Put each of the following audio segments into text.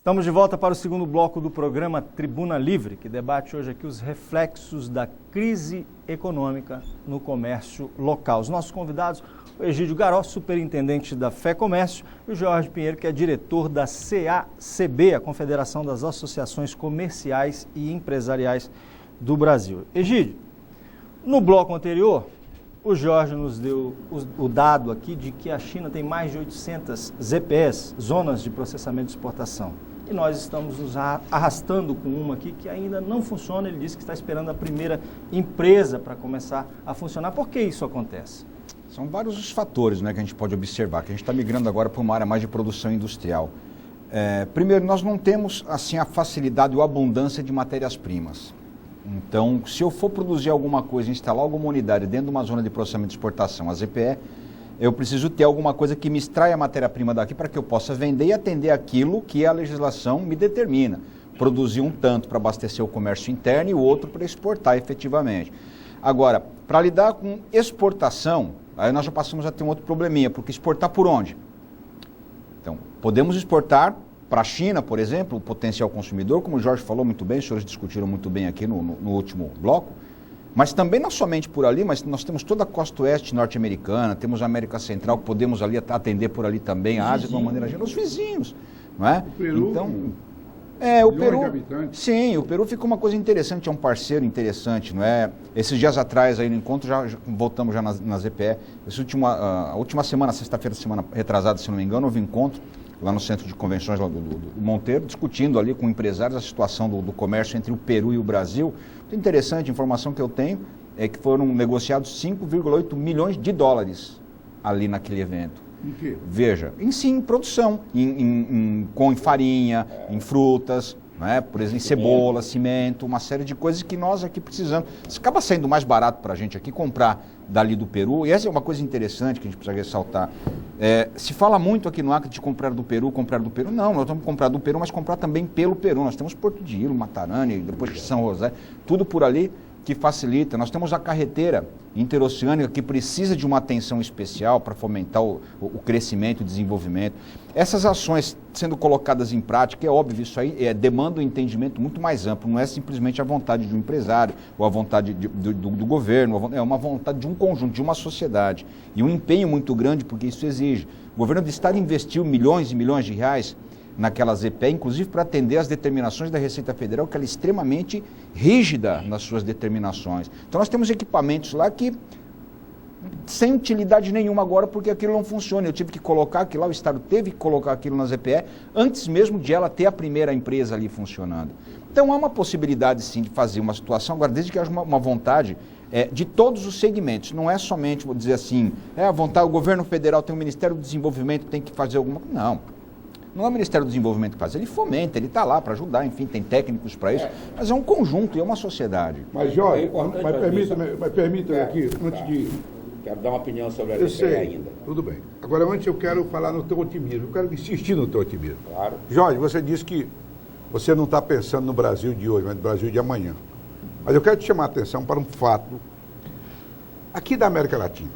Estamos de volta para o segundo bloco do programa Tribuna Livre, que debate hoje aqui os reflexos da crise econômica no comércio local. Os nossos convidados, o Egídio Garó, superintendente da Fé Comércio, e o Jorge Pinheiro, que é diretor da CACB, a Confederação das Associações Comerciais e Empresariais do Brasil. Egídio, no bloco anterior, o Jorge nos deu o dado aqui de que a China tem mais de 800 ZPEs, Zonas de Processamento de Exportação. E nós estamos nos arrastando com uma aqui que ainda não funciona. Ele disse que está esperando a primeira empresa para começar a funcionar. Por que isso acontece? São vários os fatores, né, que a gente pode observar, que a gente está migrando agora para uma área mais de produção industrial. Primeiro, nós não temos assim, a facilidade ou a abundância de matérias-primas. Então, se eu for produzir alguma coisa, instalar alguma unidade dentro de uma zona de processamento de exportação, a ZPE, eu preciso ter alguma coisa que me extraia a matéria-prima daqui para que eu possa vender e atender aquilo que a legislação me determina. Produzir um tanto para abastecer o comércio interno e o outro para exportar efetivamente. Agora, para lidar com exportação, aí nós já passamos a ter um outro probleminha, porque exportar por onde? Então, podemos exportar para a China, por exemplo, o potencial consumidor, como o Jorge falou muito bem, os senhores discutiram muito bem aqui no último bloco, mas também não somente por ali, mas nós temos toda a costa oeste norte-americana, temos a América Central, que podemos ali atender por ali também, a Ásia de uma maneira geral, os vizinhos, não é? O Peru, então, o Peru, sim, o Peru ficou uma coisa interessante, é um parceiro interessante, não é? Esses dias atrás aí no encontro, já voltamos já na ZPE, a última semana, sexta-feira, semana retrasada, se não me engano, houve encontro lá no Centro de Convenções lá do Monteiro, discutindo ali com empresários a situação do comércio entre o Peru e o Brasil. Muito interessante, a informação que eu tenho é que foram negociados 5,8 milhões de dólares ali naquele evento. Em quê? Veja, em produção, em farinha, em frutas, né? Por exemplo, em cebola, cimento, uma série de coisas que nós aqui precisamos. Isso acaba sendo mais barato para a gente aqui comprar dali do Peru, e essa é uma coisa interessante que a gente precisa ressaltar. Se fala muito aqui no Acre de comprar do Peru. Não, nós vamos comprar do Peru, mas comprar também pelo Peru. Nós temos Porto de Ilo, Matarani, depois de São José, tudo por ali que facilita. Nós temos a carreteira interoceânica que precisa de uma atenção especial para fomentar o crescimento e desenvolvimento. Essas ações sendo colocadas em prática, é óbvio, isso aí demanda um entendimento muito mais amplo, não é simplesmente a vontade de um empresário ou a vontade do governo, é uma vontade de um conjunto, de uma sociedade. E um empenho muito grande, porque isso exige. O governo do Estado investiu milhões e milhões de reais naquela ZPE, inclusive para atender às determinações da Receita Federal, que ela é extremamente rígida nas suas determinações. Então nós temos equipamentos lá que sem utilidade nenhuma agora, porque aquilo não funciona. Eu tive que colocar aquilo lá, o Estado teve que colocar aquilo na ZPE, antes mesmo de ela ter a primeira empresa ali funcionando. Então há uma possibilidade sim de fazer uma situação, agora desde que haja uma vontade de todos os segmentos, não é somente, vou dizer assim, a vontade, o governo federal tem o Ministério do Desenvolvimento, tem que fazer alguma coisa. Não é o Ministério do Desenvolvimento que faz, ele fomenta, ele está lá para ajudar, enfim, tem técnicos para isso, mas é um conjunto, é uma sociedade. Mas, Jorge, permita-me aqui, antes de... Quero dar uma opinião sobre a ZPE ainda. Tudo bem. Agora, antes eu quero falar no teu otimismo, eu quero insistir no teu otimismo. Claro. Jorge, você disse que você não está pensando no Brasil de hoje, mas no Brasil de amanhã. Mas eu quero te chamar a atenção para um fato aqui da América Latina.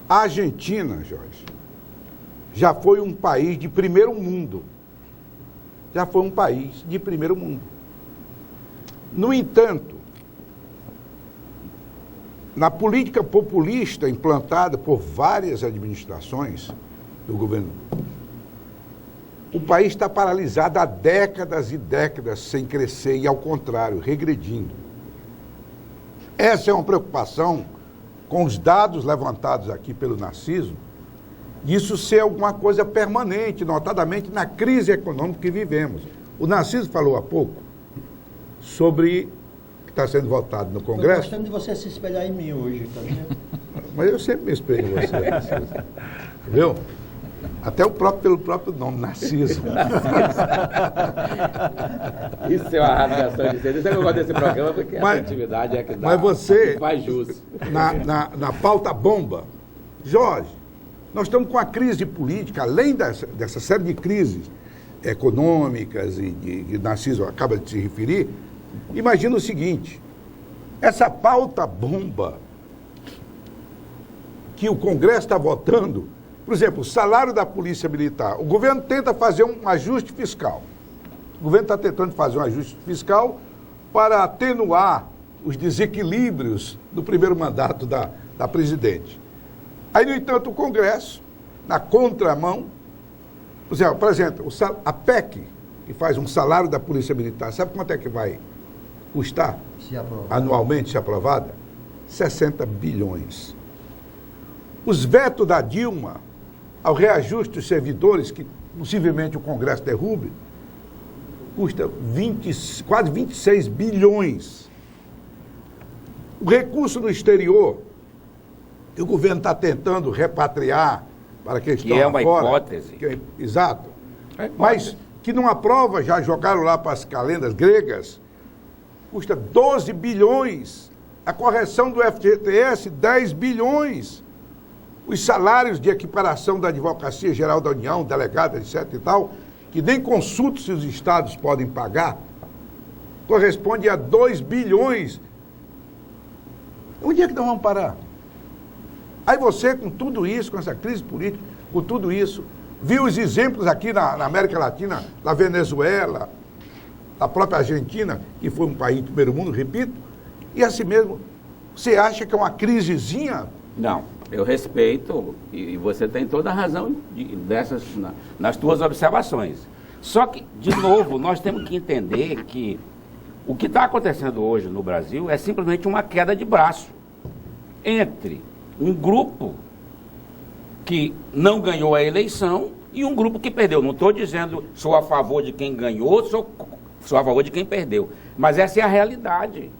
A Argentina, Jorge, já foi um país de primeiro mundo. Já foi um país de primeiro mundo. No entanto, na política populista implantada por várias administrações do governo, o país está paralisado há décadas e décadas sem crescer e, ao contrário, regredindo. Essa é uma preocupação com os dados levantados aqui pelo Narciso, disso ser alguma coisa permanente, notadamente na crise econômica que vivemos. O Narciso falou há pouco sobre que está sendo votado no Congresso. Estou gostando de você se espelhar em mim hoje, tá vendo? Mas eu sempre me espelho em você. Viu? Até pelo próprio nome, Narciso. Isso é uma rasgação de cedo. Isso é que eu gosto desse programa, porque a atividade é que dá, mas você, que faz jus. Na pauta bomba, Jorge, nós estamos com a crise política, além dessa série de crises econômicas e que Narciso acaba de se referir. Imagina o seguinte, essa pauta bomba que o Congresso está votando Por exemplo, o salário da Polícia Militar. O governo tenta fazer um ajuste fiscal. O governo está tentando fazer um ajuste fiscal para atenuar os desequilíbrios do primeiro mandato da presidente. Aí, no entanto, o Congresso, na contramão, por exemplo, a PEC, que faz um salário da Polícia Militar, sabe quanto é que vai custar anualmente, se aprovada? 60 bilhões. Os vetos da Dilma ao reajuste dos servidores, que possivelmente o Congresso derrube, custa quase 26 bilhões. O recurso no exterior, que o governo está tentando repatriar para que estão que é uma fora, hipótese. Exato. Mas que não aprova, já jogaram lá para as calendas gregas, custa 12 bilhões. A correção do FGTS, 10 bilhões. Os salários de equiparação da Advocacia Geral da União, delegada, etc. e tal, que nem consulta se os estados podem pagar, corresponde a 2 bilhões. Onde é que nós vamos parar? Aí você, com tudo isso, com essa crise política, com tudo isso, viu os exemplos aqui na América Latina, na Venezuela, da própria Argentina, que foi um país do primeiro mundo, repito, e assim mesmo, você acha que é uma crisezinha? Não, eu respeito e você tem toda a razão nas tuas observações. Só que, de novo, nós temos que entender que o que está acontecendo hoje no Brasil é simplesmente uma queda de braço entre um grupo que não ganhou a eleição e um grupo que perdeu. Não estou dizendo sou a favor de quem ganhou, sou a favor de quem perdeu. Mas essa é a realidade.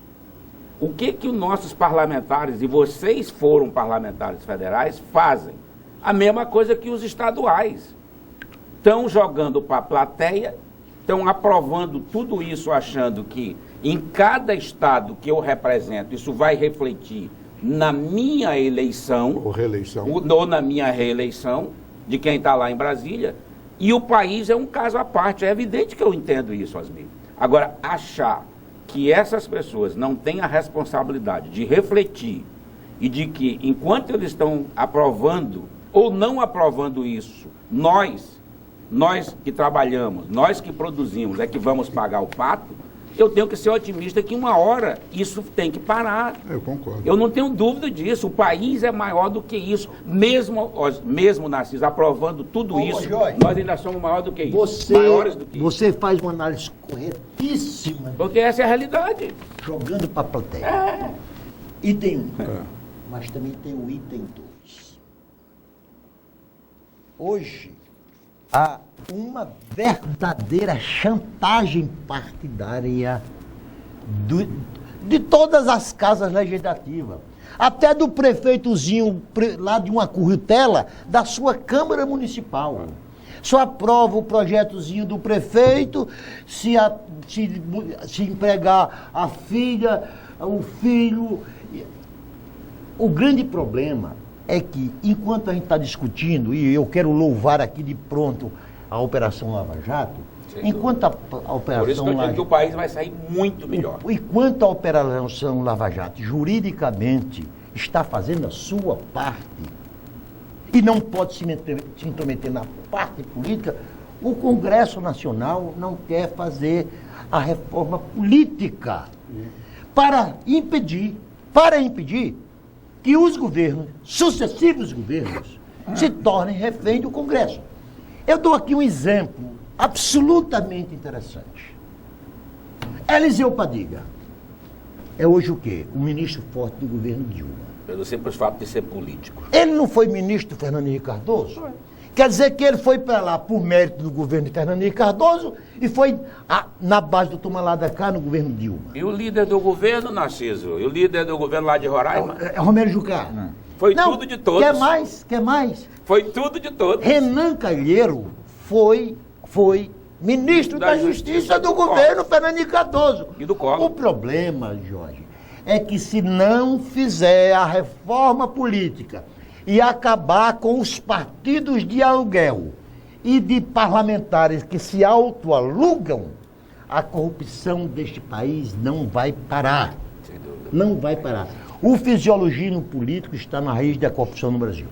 O que os nossos parlamentares, e vocês foram parlamentares federais, fazem? A mesma coisa que os estaduais. Estão jogando para a plateia, estão aprovando tudo isso, achando que em cada estado que eu represento, isso vai refletir na minha eleição, Ou reeleição. ou na minha reeleição, de quem está lá em Brasília, e o país é um caso à parte. É evidente que eu entendo isso, Osmir. Agora, achar que essas pessoas não têm a responsabilidade de refletir e de que, enquanto eles estão aprovando ou não aprovando isso, nós que trabalhamos, nós que produzimos, é que vamos pagar o pato, eu tenho que ser otimista que uma hora isso tem que parar. Eu concordo. Eu não tenho dúvida disso. O país é maior do que isso. Mesmo Narciso, aprovando tudo isso, Jorge, nós ainda somos maior do que isso. Maiores do que isso. Você faz uma análise corretíssima, Porque essa é a realidade. jogando para a plateia. Item 1, mas também tem o item 2. Hoje, há uma verdadeira chantagem partidária de todas as casas legislativas, até do prefeitozinho lá de uma currutela da sua Câmara Municipal. Só aprova o projetozinho do prefeito se empregar a filha, o filho. O grande problema é que, enquanto a gente está discutindo, e eu quero louvar aqui de pronto a Operação Lava Jato, enquanto a Operação Por isso que eu digo que o país vai sair muito melhor. Enquanto a Operação Lava Jato, juridicamente, está fazendo a sua parte e não pode se intrometer na parte política, o Congresso Nacional não quer fazer a reforma política para impedir que os governos, sucessivos governos, se tornem refém do Congresso. Eu dou aqui um exemplo absolutamente interessante. Eliseu Padilha é hoje o quê? O ministro forte do governo Dilma. Pelo simples fato de ser político. Ele não foi ministro do Fernando Henrique Cardoso? Quer dizer que ele foi para lá por mérito do governo de Fernando Henrique Cardoso e foi na base do toma lá da cá no governo Dilma. E o líder do governo, Narciso? E o líder do governo lá de Roraima? Romero Jucá. Foi tudo de todos. Quer mais? Foi tudo de todos. Renan Calheiro foi ministro da Justiça do governo Fernando Henrique Cardoso. E do Collor. O problema, Jorge, é que se não fizer a reforma política e acabar com os partidos de aluguel e de parlamentares que se autoalugam, a corrupção deste país não vai parar. Não vai parar. O fisiologismo político está na raiz da corrupção no Brasil.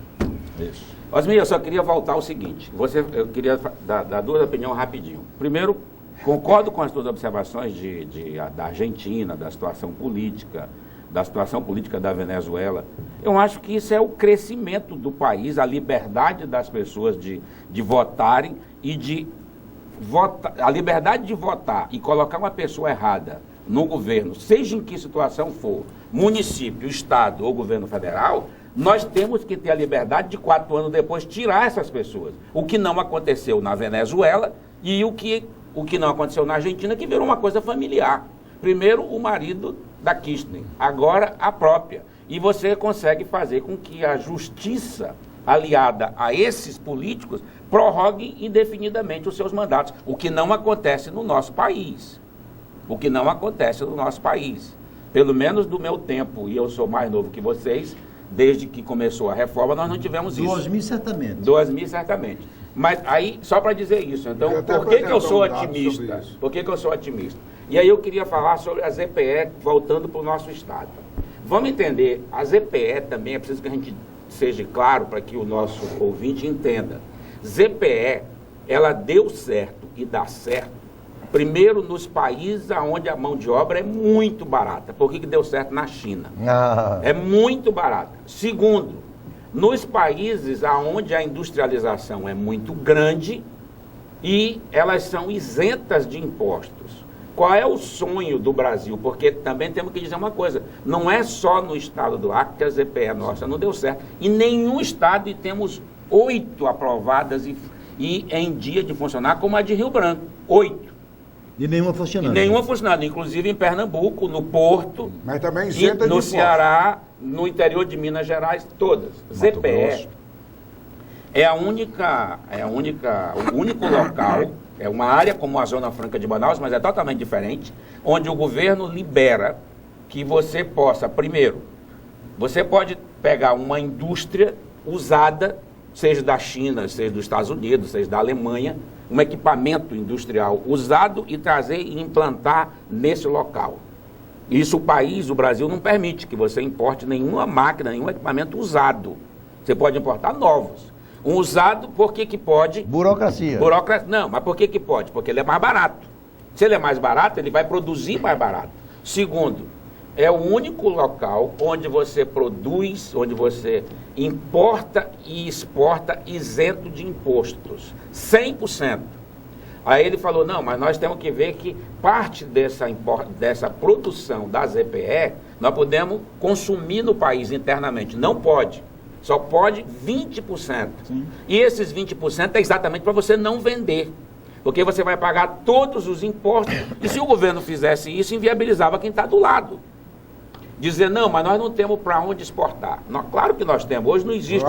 Isso. Osmir, eu só queria voltar ao seguinte. Eu queria dar duas opiniões rapidinho. Primeiro, concordo com as suas observações da Argentina, da situação política da Venezuela. Eu acho que isso é o crescimento do país, a liberdade das pessoas de votarem e a liberdade de votar e colocar uma pessoa errada no governo, seja em que situação for, município, estado ou governo federal, nós temos que ter a liberdade de 4 anos depois tirar essas pessoas. O que não aconteceu na Venezuela e o que não aconteceu na Argentina, que virou uma coisa familiar. Primeiro, o marido da Kirchner, agora a própria. E você consegue fazer com que a justiça, aliada a esses políticos, prorrogue indefinidamente os seus mandatos, o que não acontece no nosso país. Pelo menos do meu tempo, e eu sou mais novo que vocês, desde que começou a reforma, nós não tivemos isso. 2000 certamente. 2000 certamente. Mas aí, só para dizer isso, então, por que eu sou otimista? Por que eu sou otimista? E aí eu queria falar sobre a ZPE, voltando para o nosso Estado. Vamos entender, a ZPE também, é preciso que a gente seja claro para que o nosso ouvinte entenda. ZPE, ela deu certo e dá certo, primeiro nos países onde a mão de obra é muito barata. Por que deu certo na China? É muito barata. Segundo, nos países onde a industrialização é muito grande e elas são isentas de impostos. Qual é o sonho do Brasil? Porque também temos que dizer uma coisa, não é só no estado do Acre que a ZPE nossa não deu certo. Em nenhum estado, e temos 8 aprovadas e em dia de funcionar, como a de Rio Branco. 8. E nenhuma funcionando. Inclusive em Pernambuco, no Porto, mas também isenta no de Ceará, no interior de Minas Gerais, todas. ZPE é o único local, é uma área como a Zona Franca de Manaus, mas é totalmente diferente, onde o governo libera que você possa, primeiro, você pode pegar uma indústria usada, seja da China, seja dos Estados Unidos, seja da Alemanha, um equipamento industrial usado e trazer e implantar nesse local. Isso o Brasil não permite que você importe nenhuma máquina, nenhum equipamento usado. Você pode importar novos. Um usado, por que pode? Burocracia. Não, mas por que pode? Porque ele é mais barato. Se ele é mais barato, ele vai produzir mais barato. Segundo, é o único local onde você produz, onde você importa e exporta isento de impostos. 100%. Aí ele falou, não, mas nós temos que ver que parte dessa produção da ZPE, nós podemos consumir no país internamente. Não pode. Só pode 20%. Sim. E esses 20% é exatamente para você não vender. Porque você vai pagar todos os impostos. E se o governo fizesse isso, inviabilizava quem está do lado. Dizer, não, mas nós não temos para onde exportar. Claro que nós temos. Hoje não existe,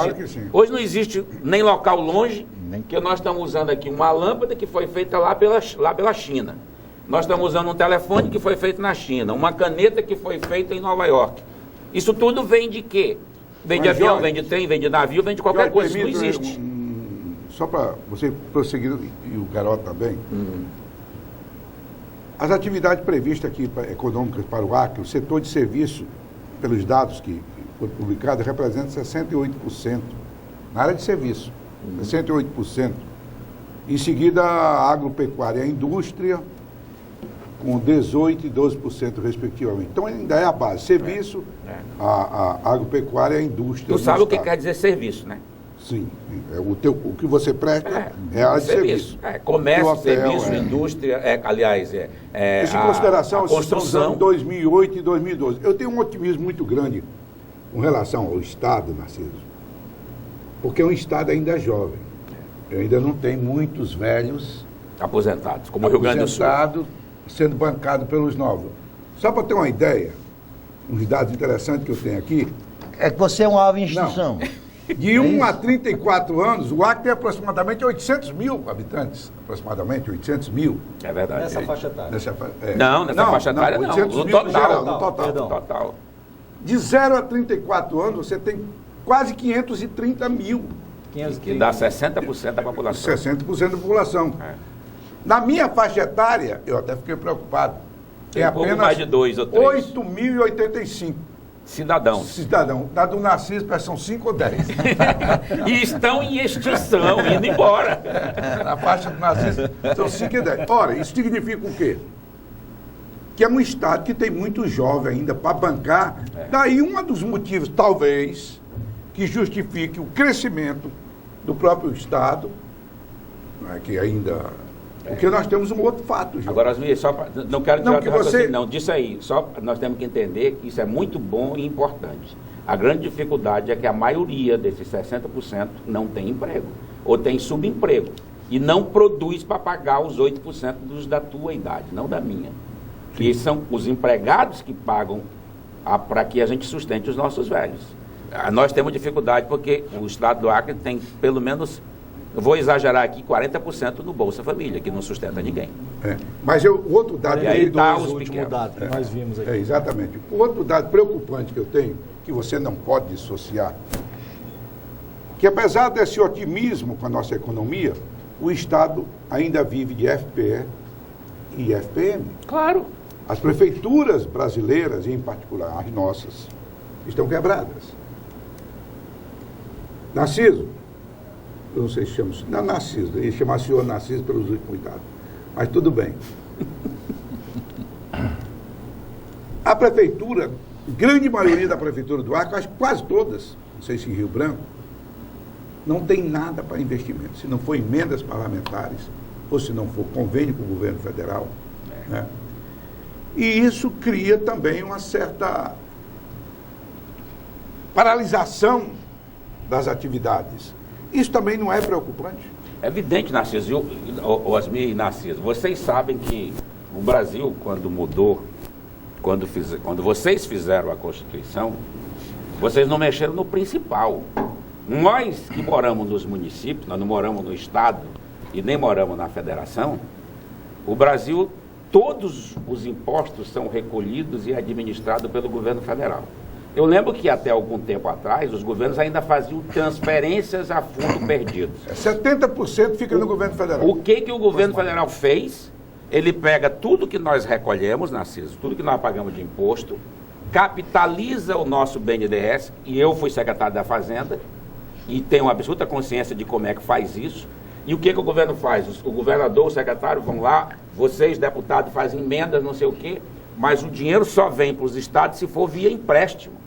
hoje não existe nem local longe, que nós estamos usando aqui uma lâmpada que foi feita lá pela China. Nós estamos usando um telefone que foi feito na China, uma caneta que foi feita em Nova York. Isso tudo vem de quê? Vem de avião, vem de trem, vem de navio, vem de qualquer coisa. Isso não existe. Só para você prosseguir, e o Garoto também. As atividades previstas aqui econômicas para o Acre, o setor de serviço, pelos dados que foram publicados, representa 68% na área de serviço. 68%. Em seguida, a agropecuária e a indústria, com 18% e 12%, respectivamente. Então, ainda é a base. Serviço, a agropecuária e a indústria. Tu sabe o que quer dizer serviço, né? Sim. O que você presta é a área de serviço. Comércio, serviço, indústria, aliás, Isso em consideração, a construção de 2008 e 2012. Eu tenho um otimismo muito grande com relação ao Estado, Narciso, porque o Estado ainda é jovem. Ainda não tem muitos velhos aposentados, como o Rio Grande do Sul, sendo bancado pelos novos. Só para ter uma ideia, uns dados interessantes que eu tenho aqui. É que você é uma nova instituição. De 1 a 34 anos, o Acre tem aproximadamente 800 mil habitantes. Aproximadamente 800 mil. É verdade. Nessa faixa etária. Nessa faixa etária não. 800 mil no total. De 0 a 34 anos, você tem quase 530 mil. Que dá 60% da população. 60% da população. Na minha faixa etária, eu até fiquei preocupado. Tem um pouco apenas mais de 2 ou 3. 8.085. Cidadão. Da do Narciso são 5 ou 10. E estão em extinção, indo embora. Na faixa do Narciso são 5 e 10. Ora, isso significa o quê? Que é um Estado que tem muito jovem ainda para bancar. Daí um dos motivos, talvez, que justifique o crescimento do próprio Estado, não é, que ainda... Porque nós temos um outro fato, Gil. Agora, Osmir, não quero tirar que você... não, disso aí. Só nós temos que entender que isso é muito bom e importante. A grande dificuldade é que a maioria desses 60% não tem emprego, ou tem subemprego, e não produz para pagar os 8% dos da tua idade, não da minha. Que são os empregados que pagam para que a gente sustente os nossos velhos. Nós temos dificuldade porque o Estado do Acre tem pelo menos... Eu vou exagerar aqui, 40% no Bolsa Família, que não sustenta ninguém. Mas o outro dado... E aí está o último dado que nós vimos aqui. Exatamente. O outro dado preocupante que eu tenho, que você não pode dissociar, que apesar desse otimismo com a nossa economia, o Estado ainda vive de FPE e FPM. Claro. As prefeituras brasileiras, e em particular as nossas, estão quebradas. Narciso, eu não sei se chama... Não, Narciso, ele chama o senhor Narciso pelos últimos dados. Mas tudo bem. A prefeitura, grande maioria da prefeitura do Acre, acho que quase todas, não sei se em Rio Branco, não tem nada para investimento. Se não for emendas parlamentares, ou se não for convênio com o governo federal. Né? E isso cria também uma certa paralisação das atividades. Isso também não é preocupante? É evidente, Narciso, Osmir e Narciso, vocês sabem que o Brasil, quando mudou, quando vocês fizeram a Constituição, vocês não mexeram no principal. Nós que moramos nos municípios, nós não moramos no Estado e nem moramos na Federação, o Brasil, todos os impostos são recolhidos e administrados pelo governo federal. Eu lembro que até algum tempo atrás, os governos ainda faziam transferências a fundo perdido. 70% fica no governo federal. O que o governo federal fez? Ele pega tudo que nós recolhemos, Narciso, tudo que nós pagamos de imposto, capitaliza o nosso BNDES, e eu fui secretário da Fazenda, e tenho uma absoluta consciência de como é que faz isso. E o que o governo faz? O governador, o secretário vão lá, vocês, deputados, fazem emendas, não sei o quê, mas o dinheiro só vem para os estados se for via empréstimo.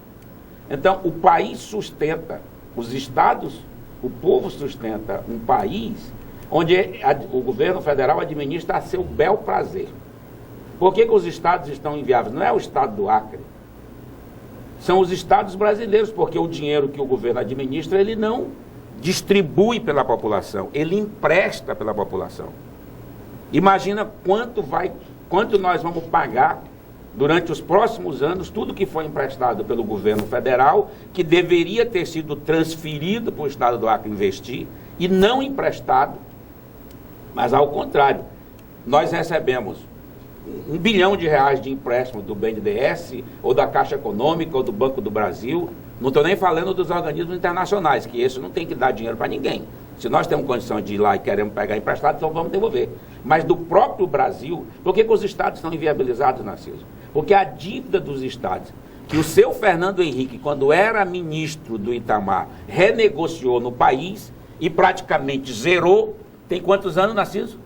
Então, o país sustenta, os estados, o povo sustenta um país onde o governo federal administra a seu bel prazer. Por que os estados estão inviáveis? Não é o estado do Acre, são os estados brasileiros, porque o dinheiro que o governo administra, ele não distribui pela população, ele empresta pela população. Imagina quanto nós vamos pagar durante os próximos anos, tudo que foi emprestado pelo governo federal, que deveria ter sido transferido para o estado do Acre investir, e não emprestado, mas ao contrário, nós recebemos R$1 bilhão de empréstimo do BNDES, ou da Caixa Econômica, ou do Banco do Brasil. Não estou nem falando dos organismos internacionais, que isso não tem que dar dinheiro para ninguém. Se nós temos condição de ir lá e queremos pegar emprestado, então vamos devolver. Mas do próprio Brasil, por que os estados estão inviabilizados, Narciso? Porque a dívida dos estados, que o seu Fernando Henrique, quando era ministro do Itamar, renegociou no país e praticamente zerou, tem quantos anos, Narciso?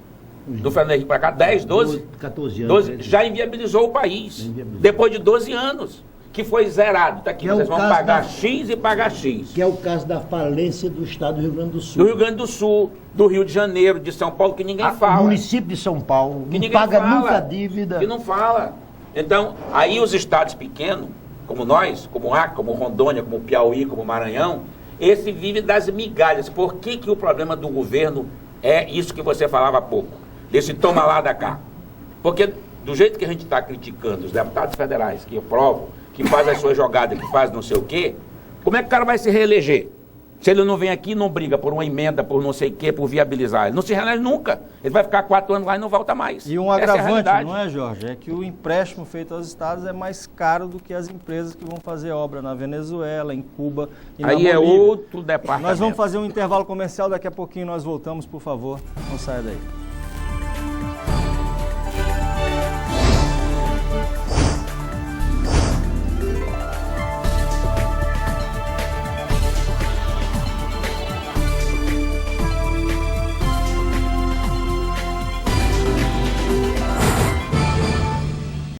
Do Fernando Henrique para cá? 10, 12? 14 anos. 12, já inviabilizou o país. Depois de 12 anos. Que foi zerado. Está aqui, vocês vão pagar X e pagar X. Que é o caso da falência do estado do Rio Grande do Sul. Do Rio Grande do Sul, do Rio de Janeiro, de São Paulo, que ninguém fala. O município de São Paulo, que não paga fala, nunca a dívida. Que não fala. Então, aí os estados pequenos, como nós, como Acre, como Rondônia, como Piauí, como Maranhão, esse vive das migalhas. Por que o problema do governo é isso que você falava há pouco? Desse toma lá da cá. Porque do jeito que a gente está criticando os deputados federais que aprovam, que faz as suas jogadas, que faz não sei o quê, como é que o cara vai se reeleger? Se ele não vem aqui e não briga por uma emenda, por não sei o quê, por viabilizar, ele não se reelege nunca. Ele vai ficar 4 anos lá e não volta mais. E um agravante, não é, Jorge? É que o empréstimo feito aos estados é mais caro do que as empresas que vão fazer obra na Venezuela, em Cuba e na Bolívia. Aí é outro departamento. Nós vamos fazer um intervalo comercial, daqui a pouquinho nós voltamos, por favor, não saia daí.